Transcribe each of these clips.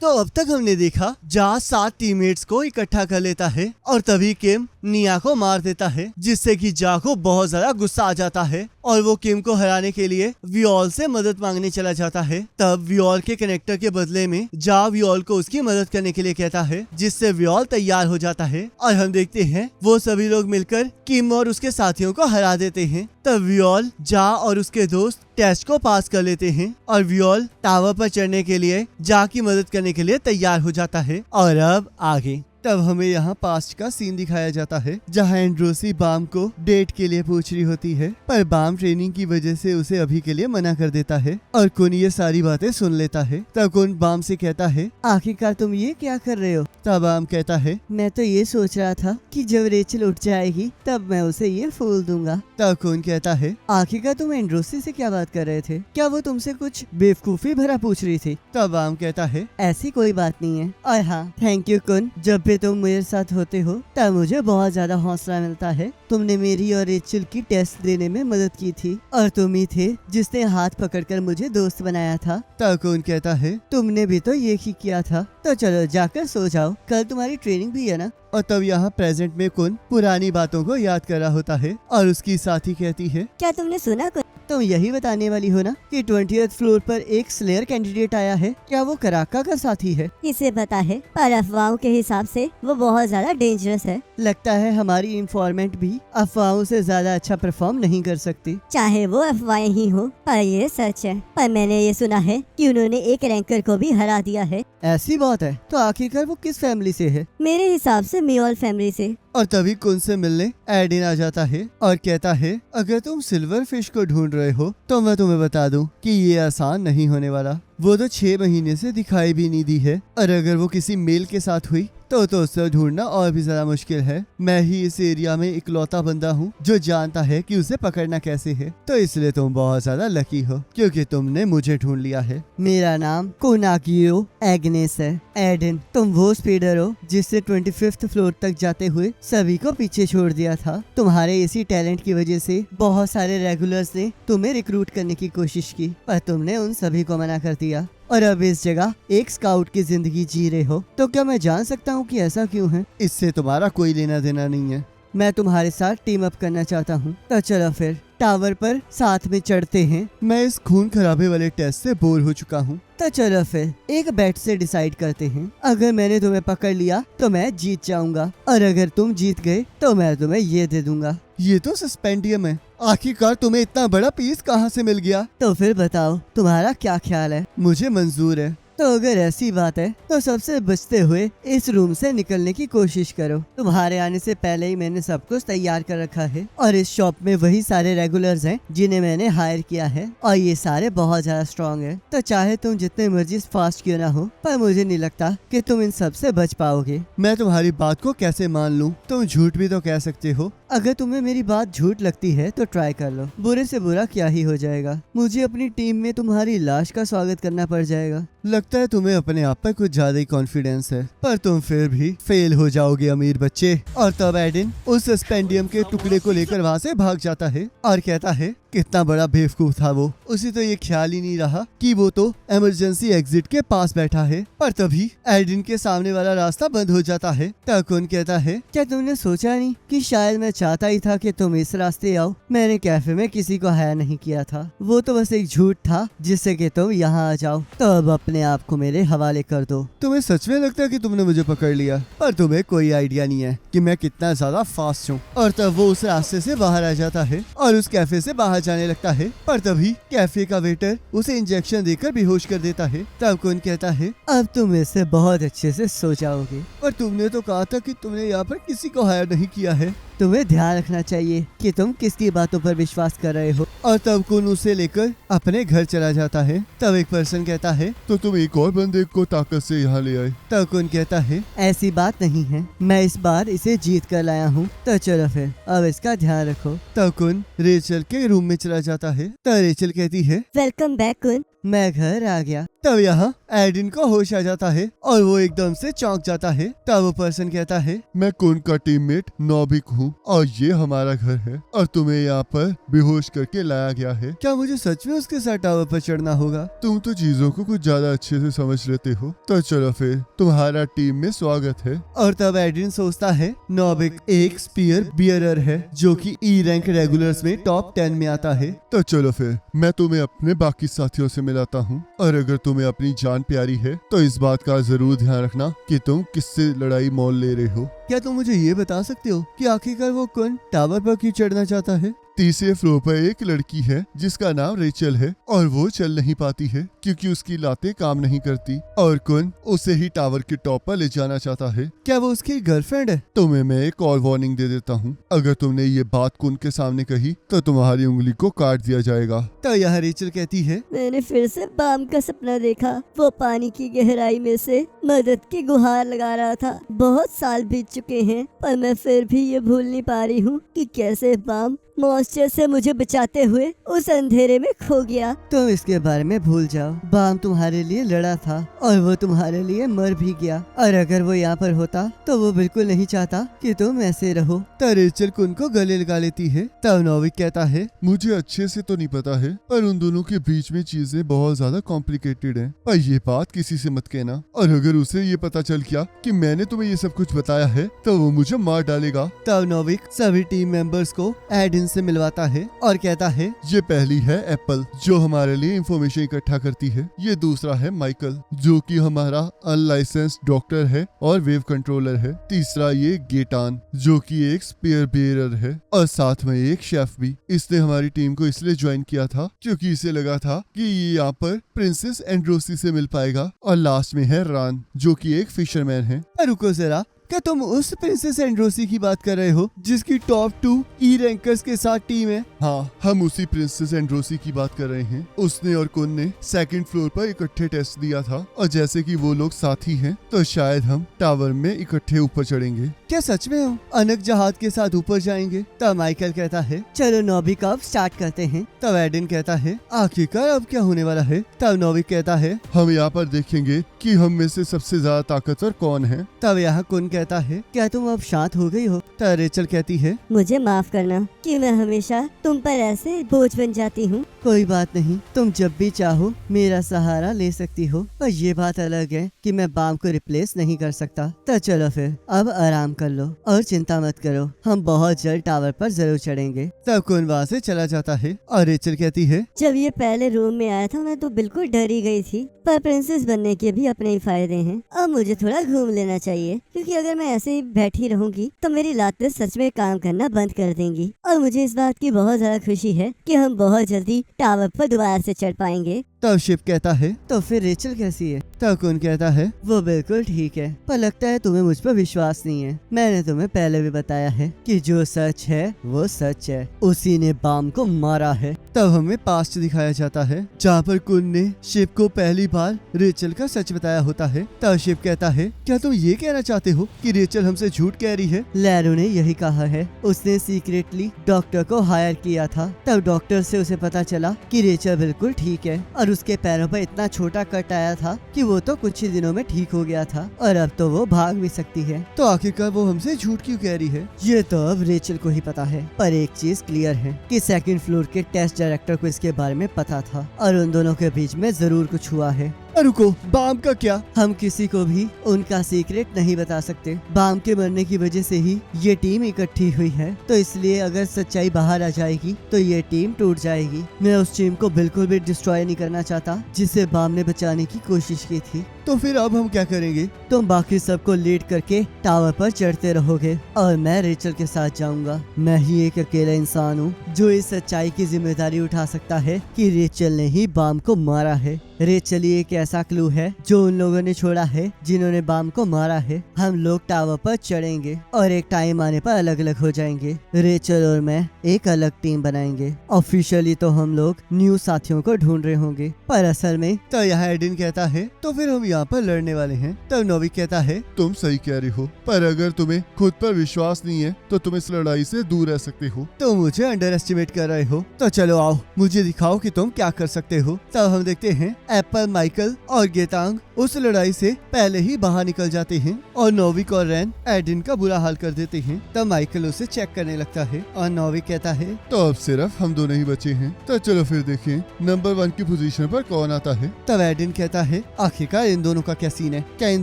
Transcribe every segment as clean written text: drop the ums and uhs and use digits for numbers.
तो अब तक हमने देखा जा 7 टीममेट्स को इकट्ठा कर लेता है और तभी किम निया को मार देता है, जिससे कि जा को बहुत ज्यादा गुस्सा आ जाता है और वो किम को हराने के लिए वियोल से मदद मांगने चला जाता है। तब वियोल के कनेक्टर के बदले में जा वियोल को उसकी मदद करने के लिए कहता है, जिससे वियोल तैयार हो जाता है और हम देखते हैं वो सभी लोग मिलकर किम और उसके साथियों को हरा देते हैं। तब वियोल जा और उसके दोस्त टेस्ट को पास कर लेते हैं और वियोल टावर पर चढ़ने के लिए जा की मदद करने के लिए तैयार हो जाता है। और अब आगे तब हमें यहाँ पास्ट का सीन दिखाया जाता है, जहाँ एंड्रोसी बाम को डेट के लिए पूछ रही होती है, पर बाम ट्रेनिंग की वजह से उसे अभी के लिए मना कर देता है और कुन ये सारी बातें सुन लेता है। तब कुन बाम से कहता है, आखिरकार तुम ये क्या कर रहे हो? तब बाम कहता है, मैं तो ये सोच रहा था कि जब रेचल उठ जाएगी तब मैं उसे ये फूल दूंगा। तब कुन कहता है, आखिरकार तुम एंड्रोसी से क्या बात कर रहे थे? क्या वो तुमसे कुछ बेवकूफी भरा पूछ रही थी? तब बाम कहता है, ऐसी कोई बात नहीं है। और हाँ, थैंक यू कुन, जब भी तुम मेरे साथ होते हो तब मुझे बहुत ज्यादा हौसला मिलता है। तुमने मेरी और रेचल की टेस्ट देने में मदद की थी और तुम ही थे जिसने हाथ पकड़कर मुझे दोस्त बनाया था। तब कुन कहता है, तुमने भी तो ये ही किया था। तो चलो जाकर सो जाओ, कल तुम्हारी ट्रेनिंग भी है ना। और तब यहाँ प्रेजेंट में कुन पुरानी बातों को याद कर रहा होता है और उसकी साथी कहती है, क्या तुमने सुना कुन? तुम यही बताने वाली हो ना कि 20th फ्लोर पर एक स्लेयर कैंडिडेट आया है? क्या वो कराका का साथी है? इसे पता है, पर अफवाहों के हिसाब से वो बहुत ज्यादा डेंजरस है। लगता है हमारी इन्फॉर्मेंट भी अफवाहों से ज्यादा अच्छा परफॉर्म नहीं कर सकती। चाहे वो अफवाहें ही हो, पर ये सच है। पर मैंने ये सुना है कि उन्होंने एक रैंकर को भी हरा दिया है। ऐसी बात है? तो आखिरकार वो किस फैमिली से है? मेरे हिसाब से मियोल फैमिली से। और तभी कुन से मिलने एडिन आ जाता है और कहता है, अगर तुम सिल्वर फिश को ढूंढ रहे हो तो मैं तुम्हें बता दूं कि ये आसान नहीं होने वाला। वो तो 6 महीने से दिखाई भी नहीं दी है और अगर वो किसी मेल के साथ हुई तो उसे ढूंढना और भी ज्यादा मुश्किल है। मैं ही इस एरिया में इकलौता बंदा हूँ जो जानता है कि उसे पकड़ना कैसे है, तो इसलिए तुम बहुत ज्यादा लकी हो क्योंकि तुमने मुझे ढूंढ लिया है। मेरा नाम कोनाकियो एग्नेस है। एडिन, तुम वो स्पीडर हो जिससे 25th फ्लोर तक जाते हुए सभी को पीछे छोड़ दिया था। तुम्हारे इसी टैलेंट की वजह से बहुत सारे रेगुलर्स ने तुम्हें रिक्रूट करने की कोशिश की, पर तुमने उन सभी को मना कर दिया और अब इस जगह एक स्काउट की जिंदगी जी रहे हो। तो क्या मैं जान सकता हूँ कि ऐसा क्यों है? इससे तुम्हारा कोई लेना देना नहीं है। मैं तुम्हारे साथ टीम अप करना चाहता हूँ। तो चलो फिर टावर पर साथ में चढ़ते हैं। मैं इस खून खराबे वाले टेस्ट से बोर हो चुका हूँ। तो चलो फिर एक बेट से डिसाइड करते हैं। अगर मैंने तुम्हें पकड़ लिया तो मैं जीत जाऊंगा और अगर तुम जीत गए तो मैं तुम्हें ये दे दूंगा। ये तो सस्पेंडियम है। आखिरकार तुम्हें इतना बड़ा पीस कहाँ से मिल गया? तो फिर बताओ तुम्हारा क्या ख्याल है? मुझे मंजूर है। तो अगर ऐसी बात है तो सबसे बचते हुए इस रूम से निकलने की कोशिश करो। तुम्हारे आने से पहले ही मैंने सब कुछ तैयार कर रखा है और इस शॉप में वही सारे रेगुलर्स हैं जिन्हें मैंने हायर किया है और ये सारे बहुत ज्यादा स्ट्रॉन्ग हैं। तो चाहे तुम जितने मर्जी फास्ट क्यों ना हो, पर मुझे नहीं लगता कि तुम इन सब से बच पाओगे। मैं तुम्हारी बात को कैसे मान लूं? तुम झूठ भी तो कह सकते हो। अगर तुम्हें मेरी बात झूठ लगती है तो ट्राई कर लो, बुरे से बुरा क्या ही हो जाएगा। मुझे अपनी टीम में तुम्हारी लाश का स्वागत करना पड़ जाएगा। लगता है तुम्हें अपने आप पर कुछ ज्यादा ही कॉन्फिडेंस है, पर तुम फिर भी फेल हो जाओगे अमीर बच्चे। और तब एडिन उस सस्पेंडियम के टुकड़े को लेकर वहाँ से भाग जाता है और कहता है, कितना बड़ा बेवकूफ था वो। उसे तो ये ख्याल ही नहीं रहा कि वो तो इमरजेंसी एग्जिट के पास बैठा है। पर तभी एडिन के सामने वाला रास्ता बंद हो जाता है। टकुन कहता है, क्या तुमने सोचा नहीं कि शायद मैं चाहता ही था कि तुम इस रास्ते आओ? मैंने कैफे में किसी को हायर नहीं किया था, वो तो बस एक झूठ था जिससे कि तुम यहाँ आ जाओ। तो अब अपने आप को मेरे हवाले कर दो। तुम्हें सच में लगता है कि तुमने मुझे पकड़ लिया, पर तुम्हें कोई आइडिया नहीं है कि मैं कितना ज्यादा फास्ट हूँ। और तब वो उस रास्ते से बाहर आ जाता है और उस कैफे से बाहर जाने लगता है, पर तभी कैफे का वेटर उसे इंजेक्शन देकर बेहोश कर देता है। तब कौन कहता है, अब तुम इससे बहुत अच्छे से सो जाओगे। पर तुमने तो कहा था कि तुमने यहाँ पर किसी को हायर नहीं किया है। तुम्हें ध्यान रखना चाहिए कि तुम किसकी बातों पर विश्वास कर रहे हो। और तब कौन उसे लेकर अपने घर चला जाता है। तब एक पर्सन कहता है, तो तुम एक और बंदे को ताकत से यहाँ ले आए। तब कौन कहता है, ऐसी बात नहीं है, मैं इस बार इसे जीत कर लाया हूँ। तो चलो फिर अब इसका ध्यान रखो। तब कौन रेचल के रूम में चला जाता है। तब रेचल कहती है, वेलकम बैक कुन। मैं घर आ गया। तब यहाँ एडिन को होश आ जाता है और वो एकदम से चौंक जाता है। तब वो पर्सन कहता है, मैं कुन का टीममेट नॉबिक हूँ और ये हमारा घर है और तुम्हें यहाँ पर बेहोश करके लाया गया है। क्या मुझे सच में उसके साथ टावर पर चढ़ना होगा? तुम तो चीजों को कुछ ज्यादा अच्छे से समझ लेते हो, तो चलो फिर तुम्हारा टीम में स्वागत है। और तब एडिन सोचता है नॉबिक एक स्पीयर बियरर है जो कि ई रैंक रेगुलर्स में टॉप 10 में आता है। तो चलो फिर मैं तुम्हें अपने बाकी साथियों से मिलाता हूँ, और अगर तुम्हें अपनी जान प्यारी है तो इस बात का जरूर ध्यान रखना कि तुम किससे लड़ाई मोल ले रहे हो। क्या तुम मुझे ये बता सकते हो कि आखिरकार वो कौन टावर पर क्यों चढ़ना चाहता है? तीसरे फ्लोर पर एक लड़की है जिसका नाम रेचल है और वो चल नहीं पाती है क्योंकि उसकी लातें काम नहीं करती, और कुन उसे ही टावर के टॉप पर ले जाना चाहता है। क्या वो उसकी गर्लफ्रेंड है? तुम्हें मैं एक और वार्निंग दे देता हूँ, अगर तुमने ये बात कुन के सामने कही तो तुम्हारी उंगली को काट दिया जाएगा। तो यह रेचल कहती है, मैंने फिर से बाम का सपना देखा। वो पानी की गहराई में से मदद की गुहार लगा रहा था। बहुत साल बीत चुके हैं पर मैं फिर भी ये भूल नहीं पा रही हूँ कि कैसे बाम मॉन्स्टर से मुझे बचाते हुए उस अंधेरे में खो गया। तुम इसके बारे में भूल जाओ। बाम तुम्हारे लिए लड़ा था और वो तुम्हारे लिए मर भी गया, और अगर वो यहाँ पर होता तो वो बिल्कुल नहीं चाहता कि तुम ऐसे रहो। तो रेचल कुन को गले लगा लेती है। तब नॉविक कहता है, मुझे अच्छे से तो नहीं पता है पर उन दोनों के बीच में चीजें बहुत ज्यादा कॉम्प्लिकेटेड हैं, पर ये बात किसी से मत कहना, और अगर उसे ये पता चल गया कि मैंने तुम्हें ये सब कुछ बताया है तो वो मुझे मार डालेगा। तब नॉविक सभी टीम मेंबर्स को एडिन से मिलवाता है और कहता है, ये पहली है एप्पल जो हमारे लिए इंफॉर्मेशन इकट्ठा करती है। ये दूसरा है माइकल जो कि हमारा अनलाइसेंस्ड डॉक्टर है और वेव कंट्रोलर है। तीसरा ये गेटान जो कि एक स्पेयर बेयरर है, और साथ में एक शेफ भी। इसने हमारी टीम को इसलिए ज्वाइन किया था क्योंकि इसे लगा था कि ये यहाँ पर प्रिंसेस एंड्रोसी से मिल पाएगा। और लास्ट में है रान जो कि एक फिशरमैन है। रुको जरा, क्या तुम उस प्रिंसेस एंड्रोसी की बात कर रहे हो जिसकी टॉप 2 ई रैंकर्स के साथ टीम है? हाँ, हम उसी प्रिंसेस एंड्रोसी की बात कर रहे हैं। उसने और कुन ने सेकंड फ्लोर पर इकट्ठे टेस्ट दिया था, और जैसे कि वो लोग साथी हैं तो शायद हम टावर में इकट्ठे ऊपर चढ़ेंगे। क्या सच में हो अनक जहाज के साथ ऊपर जाएंगे? तब माइकल कहता है, चलो नॉबिक अब स्टार्ट करते हैं। तब एडिन कहता है, आखिरकार अब क्या होने वाला है? तब नॉविक कहता है, हम यहाँ पर देखेंगे कि हम में से सबसे ज्यादा ताकतवर कौन है। तब यहाँ कुन कहता है, क्या तुम अब शांत हो गई हो? तब रेचल कहती है, मुझे माफ करना कि मैं हमेशा तुम पर ऐसे बोझ बन जाती हूँ। कोई बात नहीं, तुम जब भी चाहो मेरा सहारा ले सकती हो। और ये बात अलग है कि मैं बाम को रिप्लेस नहीं कर सकता। तो चलो फिर अब आराम कर लो और चिंता मत करो, हम बहुत जल्द टावर पर जरूर चढ़ेंगे। तब कुन वहाँ से चला जाता है और रेचल कहती है, जब ये पहले रूम में आया था मैं तो बिल्कुल डरी गई थी, पर प्रिंसेस बनने के भी अपने ही फायदे हैं। अब मुझे थोड़ा घूम लेना चाहिए क्योंकि अगर मैं ऐसे ही बैठी रहूंगी तो मेरी लातें सच में काम करना बंद कर देंगी। और मुझे इस बात की बहुत ज्यादा खुशी है कि हम बहुत जल्दी टावर पर दोबारा से चढ़ पाएंगे। तब शिव कहता है, तो फिर रेचल कैसी है? तब कुन कहता है, वो बिल्कुल ठीक है, पर लगता है तुम्हें मुझ पर विश्वास नहीं है। मैंने तुम्हें पहले भी बताया है कि जो सच है वो सच है, उसी ने बाम को मारा है। तब हमें पास्ट दिखाया जाता है जहाँ पर कुन ने शिव को पहली बार रेचल का सच बताया होता है। तब शिव कहता है, क्या तुम ये कहना चाहते हो कि रेचल हमसे झूठ कह रही है? लैरो ने यही कहा है। उसने सीक्रेटली डॉक्टर को हायर किया था। तब डॉक्टर से उसे पता चला कि रेचल बिल्कुल ठीक है, और उसके पैरों पर इतना छोटा कट आया था कि वो तो कुछ ही दिनों में ठीक हो गया था, और अब तो वो भाग भी सकती है। तो आखिरकार वो हमसे झूठ क्यों कह रही है? ये तो अब रेचल को ही पता है, पर एक चीज क्लियर है कि सेकंड फ्लोर के टेस्ट डायरेक्टर को इसके बारे में पता था, और उन दोनों के बीच में जरूर कुछ हुआ है। रुको, बाम का क्या? हम किसी को भी उनका सीक्रेट नहीं बता सकते। बाम के मरने की वजह से ही ये टीम इकट्ठी हुई है, तो इसलिए अगर सच्चाई बाहर आ जाएगी तो ये टीम टूट जाएगी। मैं उस टीम को बिल्कुल भी डिस्ट्रॉय नहीं करना चाहता जिसे बाम ने बचाने की कोशिश की थी। तो फिर अब हम क्या करेंगे? तुम बाकी सबको लीड करके टावर पर चढ़ते रहोगे और मैं रेचल के साथ जाऊंगा। मैं ही एक अकेला इंसान हूँ जो इस सच्चाई की जिम्मेदारी उठा सकता है कि रेचल ने ही बाम को मारा है। रेचल ही एक ऐसा क्लू है जो उन लोगों ने छोड़ा है जिन्होंने बाम को मारा है। हम लोग टावर पर चढ़ेंगे और एक टाइम आने पर अलग अलग हो जाएंगे। रेचल और मैं एक अलग टीम बनाएंगे। ऑफिशियली तो हम लोग न्यू साथियों को ढूंढ रहे होंगे, पर असल में तो यहाँ एडिन कहता है, तो फिर हम यहाँ पर लड़ने वाले हैं। तब नोवी कहता है तुम सही कह रही हो, पर अगर तुम्हें खुद पर विश्वास नहीं है तो तुम इस लड़ाई से दूर रह सकते हो। तुम मुझे अंडर एस्टिमेट कर रहे हो, तो चलो आओ मुझे दिखाओ कि तुम क्या कर सकते हो। तब हम देखते हैं एप्पल, माइकल और गेतांग उस लड़ाई से पहले ही बाहर निकल जाते हैं और नोविक और रैन एडिन का बुरा हाल कर देते हैं। तब माइकल उसे चेक करने लगता है और नोविक कहता है तो अब सिर्फ हम दोनों ही बचे हैं, तो चलो फिर देखें नंबर 1 की पोजीशन पर कौन आता है। तब एडिन कहता है आखिरकार इन दोनों का क्या सीन है, क्या इन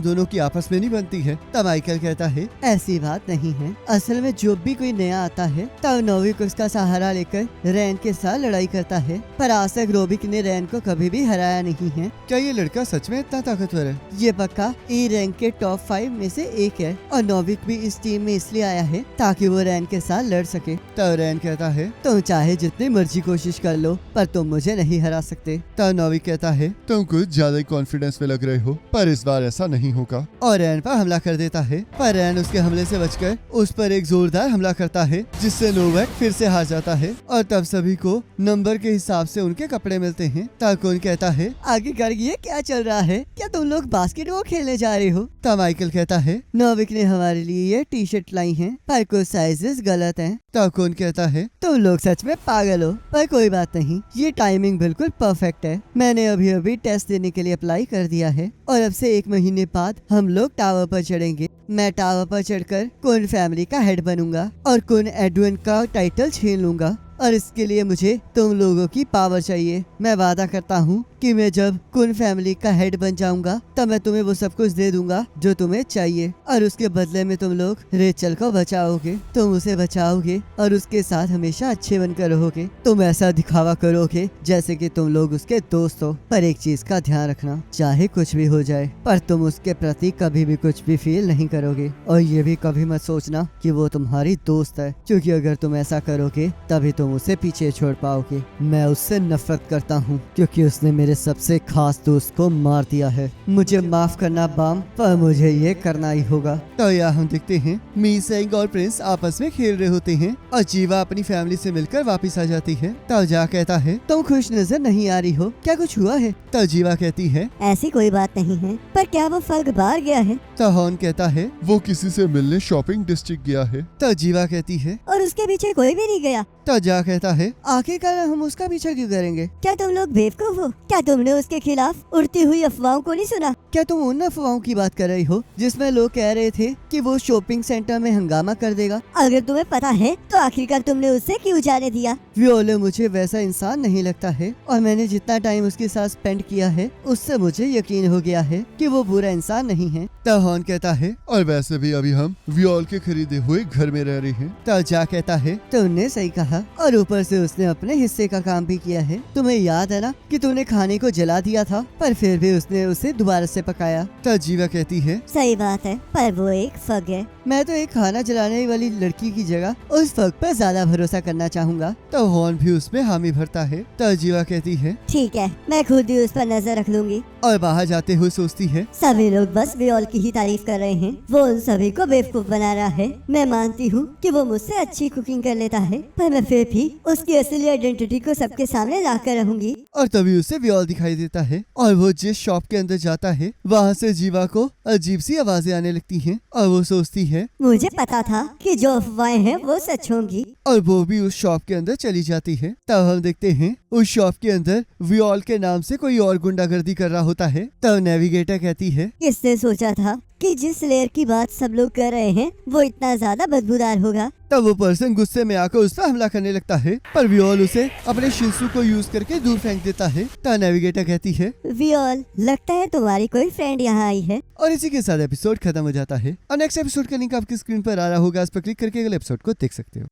दोनों की आपस में नहीं बनती है। तब माइकल कहता है ऐसी बात नहीं है। असल में जो भी कोई नया आता है तब नोविक उसका सहारा लेकर रैन के साथ लड़ाई करता है, पर आज तक नोविक ने रैन को कभी भी हराया नहीं है। क्या ये लड़का सच में इतना ताकतवर है? ये पक्का ई रैंक के टॉप 5 में से एक है और नोविक भी इस टीम में इसलिए आया है ताकि वो रैन के साथ लड़ सके। तब रैन कहता है तुम चाहे जितनी मर्जी कोशिश कर लो पर तुम मुझे नहीं हरा सकते। तब नोविक कहता है तुम कुछ ज्यादा ही कॉन्फिडेंस में लग रहे हो, पर इस बार ऐसा नहीं होगा। और रैन पर हमला कर देता है, पर रैन उसके हमले से बचकर उस पर एक जोरदार हमला करता है जिससे नोवेक फिर से हार जाता है। और तब सभी को नंबर के हिसाब से उनके कपड़े मिलते हैं। तब कौन कहता है आखिरकार ये क्या चल रहा है? क्या तुम लोग बास्केटबॉल खेलने जा रहे हो? तब माइकल कहता है नोविक ने हमारे लिए ये टी शर्ट लाई है पर कुछ साइजेस गलत हैं। तब कौन कहता है तुम लोग सच में पागल हो, पर कोई बात नहीं, ये टाइमिंग बिल्कुल परफेक्ट है। मैंने अभी अभी टेस्ट देने के लिए अप्लाई कर दिया है और अब से 1 महीने बाद हम लोग टावर पर चढ़ेंगे। मैं टावर पर चढ़कर कुन फैमिली का हेड बनूंगा और कुन एडविन का टाइटल छीन लूंगा और इसके लिए मुझे तुम लोगों की पावर चाहिए। मैं वादा करता हूँ कि मैं जब कुन फैमिली का हेड बन जाऊंगा तब मैं तुम्हें वो सब कुछ दे दूंगा जो तुम्हें चाहिए और उसके बदले में तुम लोग रेचल को बचाओगे। तुम उसे बचाओगे और उसके साथ हमेशा अच्छे बनकर रहोगे। तुम ऐसा दिखावा करोगे जैसे कि तुम लोग उसके दोस्त हो, पर एक चीज का ध्यान रखना, चाहे कुछ भी हो जाए पर तुम उसके प्रति कभी भी कुछ भी फील नहीं करोगे। और ये भी कभी मत सोचना कि वो तुम्हारी दोस्त है, क्योंकि अगर तुम ऐसा करोगे तभी तुम उसे पीछे छोड़ पाओगे। मैं उससे नफरत करता हूँ क्योंकि उसने मेरे सबसे खास दोस्त को मार दिया है। मुझे माफ करना बाम, पर मुझे ये करना ही होगा। तो यहाँ हम देखते हैं मी सेंग और प्रिंस आपस में खेल रहे होते हैं और जीवा अपनी फैमिली से मिलकर वापस आ जाती है। तो जा कहता है तुम खुश नजर नहीं आ रही हो, क्या कुछ हुआ है? तो जीवा कहती है ऐसी कोई बात नहीं है, पर क्या वो फर्क बाहर गया है? तो हॉर्न कहता है वो किसी से मिलने शॉपिंग डिस्ट्रिक्ट गया है। तो जीवा कहती है और उसके पीछे कोई भी नहीं गया। तो जा कहता है आखिरकार हम उसका पीछा क्यों करेंगे? क्या तुम लोग बेवकूफ हो? क्या तुमने उसके खिलाफ उड़ती हुई अफवाहों को नहीं सुना? क्या तुम उन अफवाहों की बात कर रही हो जिसमें लोग कह रहे थे कि वो शॉपिंग सेंटर में हंगामा कर देगा? अगर तुम्हें पता है तो आखिरकार तुमने उससे क्यों जाने दिया? वियोले मुझे वैसा इंसान नहीं लगता है और मैंने जितना टाइम उसके साथ स्पेंड किया है उससे मुझे यकीन हो गया है कि वो बुरा इंसान नहीं है। तो हॉर्न कहता है और वैसे भी अभी हम वियोल के खरीदे हुए घर में रह रहे हैं। तो जा कहता है तुमने सही कहा और ऊपर से उसने अपने हिस्से का काम भी किया है। तुम्हें याद है ना कि तुमने खाने को जला दिया था पर फिर भी उसने उसे दोबारा से पकाया। तो जीवा कहती है सही बात है, पर वो एक फग है। मैं तो एक खाना जलाने वाली लड़की की जगह उस फग पर ज्यादा भरोसा करना चाहूँगा। तो हॉर्न भी उसमें हामी भरता है। तो जीवा कहती है ठीक है, मैं खुद ही उस पर नजर रख लूंगी। और बाहर जाते हुए सोचती है सभी लोग बस वियोल की ही तारीफ कर रहे हैं। वो उन सभी को बेवकूफ बना रहा है। मैं मानती हूँ कि वो मुझसे अच्छी कुकिंग कर लेता है, पर मैं फिर भी उसकी असली आइडेंटिटी को सबके सामने ला कर रहूंगी। और तभी उसे वियोल दिखाई देता है और वो जिस शॉप के अंदर जाता है वहाँ से जीवा को अजीब सी आवाजें आने लगती हैं और वो सोचती है मुझे पता था कि जो अफवाहें हैं वो सच होंगी। और वो भी उस शॉप के अंदर चली जाती है। तब हम देखते हैं उस शॉप के अंदर वियोल के नाम से कोई और गुंडागर्दी कर रहा होता है। तब नेविगेटर कहती है किसने सोचा था कि जिस लेयर की बात सब लोग कर रहे हैं वो इतना ज्यादा बदबूदार होगा। तब वो पर्सन गुस्से में आकर उस पर हमला करने लगता है पर वियोल उसे अपने शिंसू को यूज करके दूर फेंक देता है। तब नेविगेटर कहती है वियोल, लगता है तुम्हारी कोई फ्रेंड यहाँ आई है। और इसी के साथ एपिसोड खत्म हो जाता है और नेक्स्ट एपिसोड का लिंक आपकी स्क्रीन पर आ रहा होगा, इस पर क्लिक करके अगले एपिसोड को देख सकते हो।